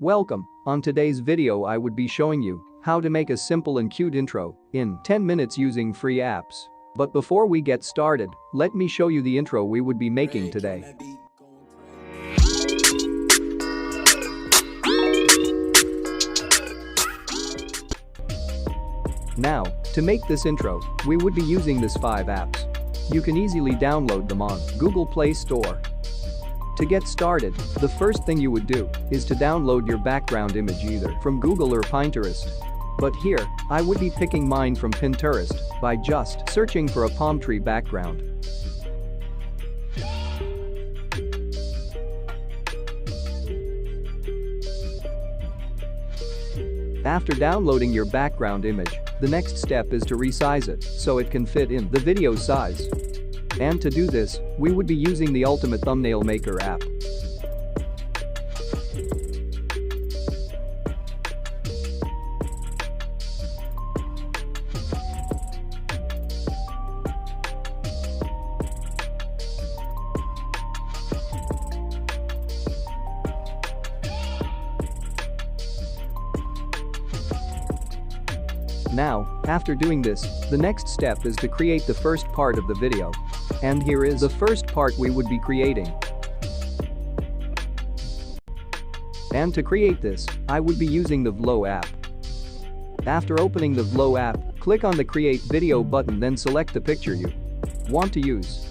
Welcome. On today's video I would be showing you how to make a simple and cute intro in 10 minutes using free apps. But before we get started, let me show you the intro we would be making today. Now, to make this intro, we would be using these 5 apps. You can easily download them on Google Play Store. To get started, the first thing you would do is to download your background image either from Google or Pinterest. But here, I would be picking mine from Pinterest by just searching for a palm tree background. After downloading your background image, the next step is to resize it so it can fit in the video size. And to do this, we would be using the Ultimate Thumbnail Maker app. Now, after doing this, the next step is to create the first part of the video. And here is the first part we would be creating. And to create this, I would be using the Vlo app. After opening the Vlo app, click on the Create Video button, then select the picture you want to use.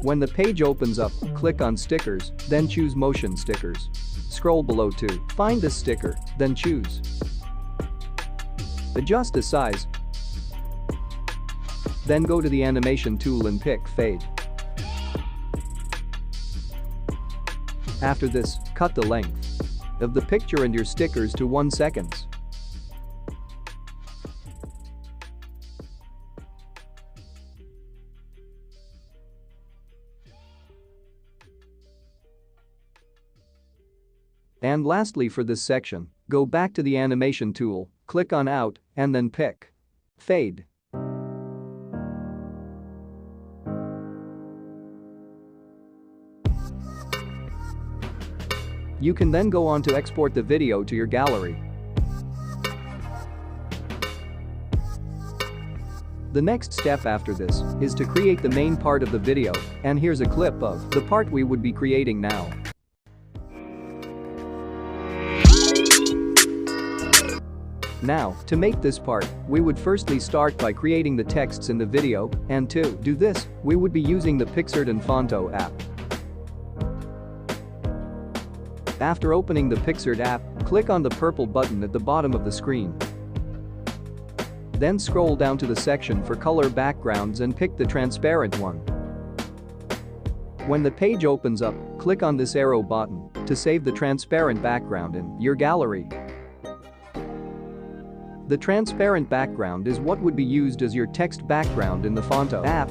When the page opens up, click on Stickers, then choose Motion Stickers. Scroll below to find the sticker, then choose. Adjust the size. Then go to the animation tool and pick Fade. After this, cut the length of the picture and your stickers to 1 second. And lastly, for this section, go back to the animation tool, click on Out, and then pick Fade. You can then go on to export the video to your gallery. The next step after this is to create the main part of the video, and here's a clip of the part we would be creating now. Now, to make this part, we would firstly start by creating the texts in the video, and to do this, we would be using the Pixart and Fonto app. After opening the Pixart app, click on the purple button at the bottom of the screen. Then scroll down to the section for color backgrounds and pick the transparent one. When the page opens up, click on this arrow button to save the transparent background in your gallery. The transparent background is what would be used as your text background in the Fonto app.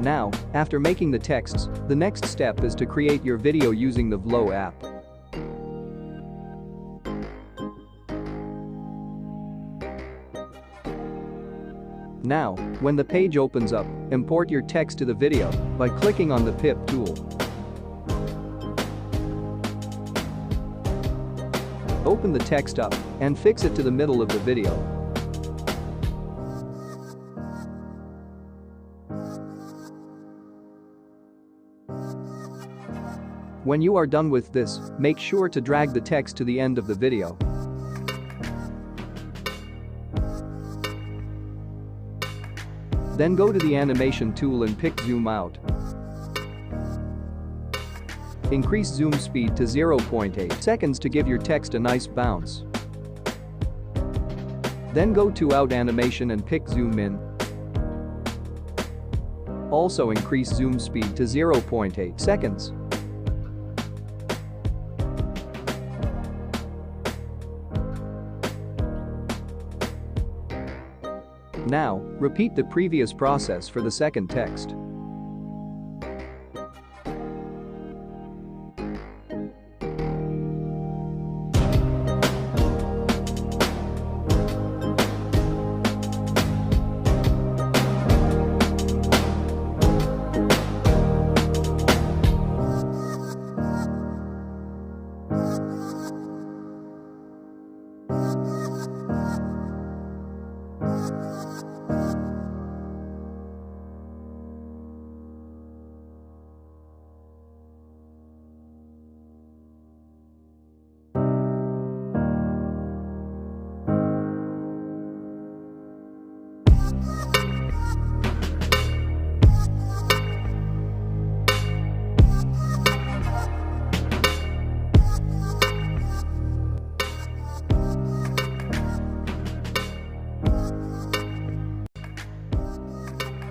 Now, after making the texts, the next step is to create your video using the Vlo app. Now, when the page opens up, import your text to the video by clicking on the pip tool. Open the text up and fix it to the middle of the video. When you are done with this, make sure to drag the text to the end of the video. Then go to the animation tool and pick zoom out. Increase zoom speed to 0.8 seconds to give your text a nice bounce. Then go to out animation and pick zoom in. Also increase zoom speed to 0.8 seconds. Now, repeat the previous process for the second text.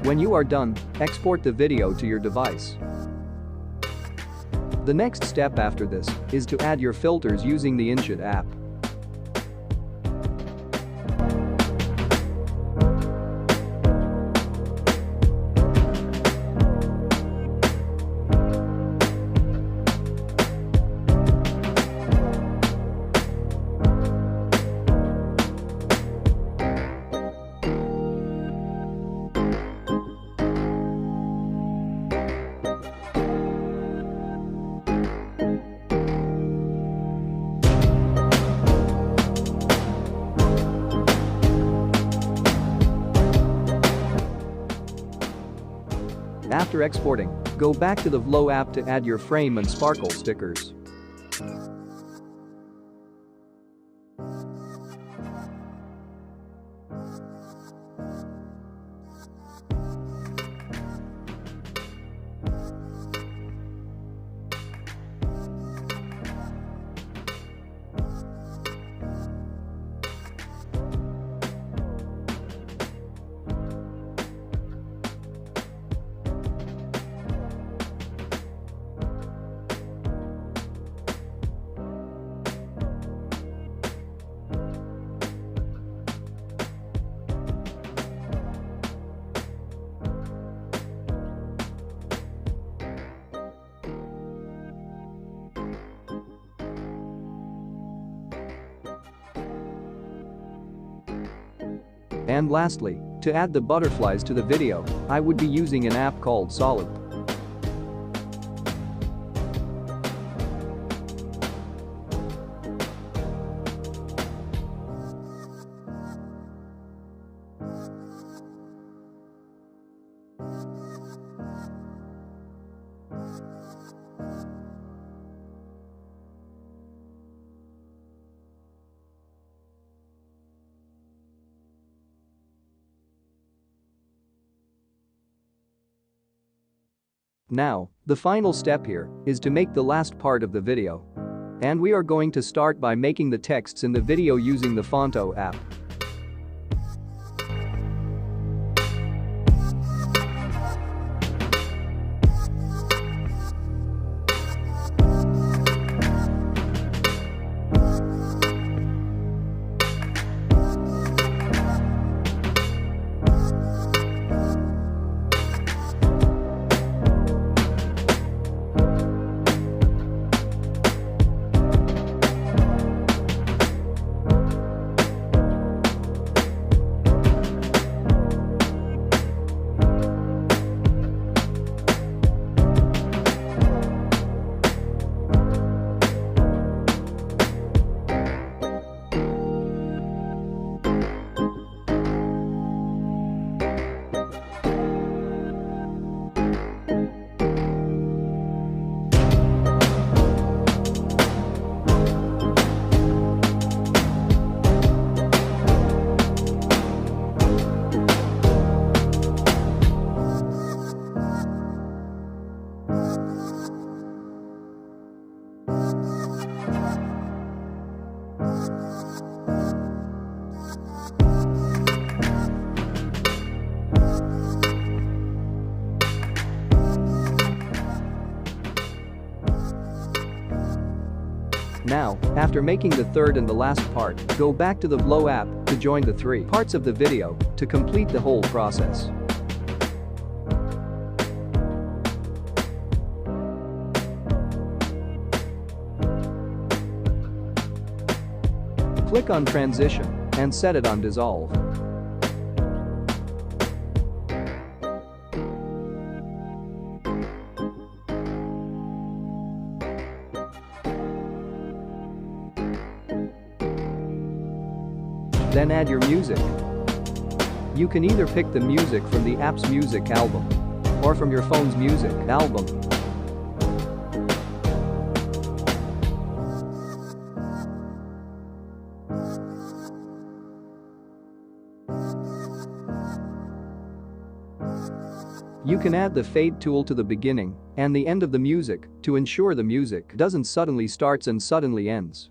When you are done, export the video to your device. The next step after this is to add your filters using the InShot app. After exporting, go back to the Vlo app to add your frame and sparkle stickers. And lastly, to add the butterflies to the video, I would be using an app called Solid. Now, the final step here is to make the last part of the video. And we are going to start by making the texts in the video using the Fonto app. Now, after making the third and the last part, go back to the Flow app to join the 3 parts of the video to complete the whole process. Click on Transition and set it on Dissolve. Then add your music. You can either pick the music from the app's music album or from your phone's music album. You can add the fade tool to the beginning and the end of the music to ensure the music doesn't suddenly starts and suddenly ends.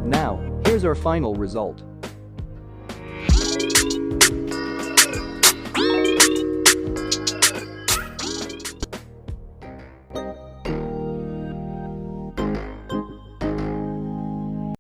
Now, here's our final result.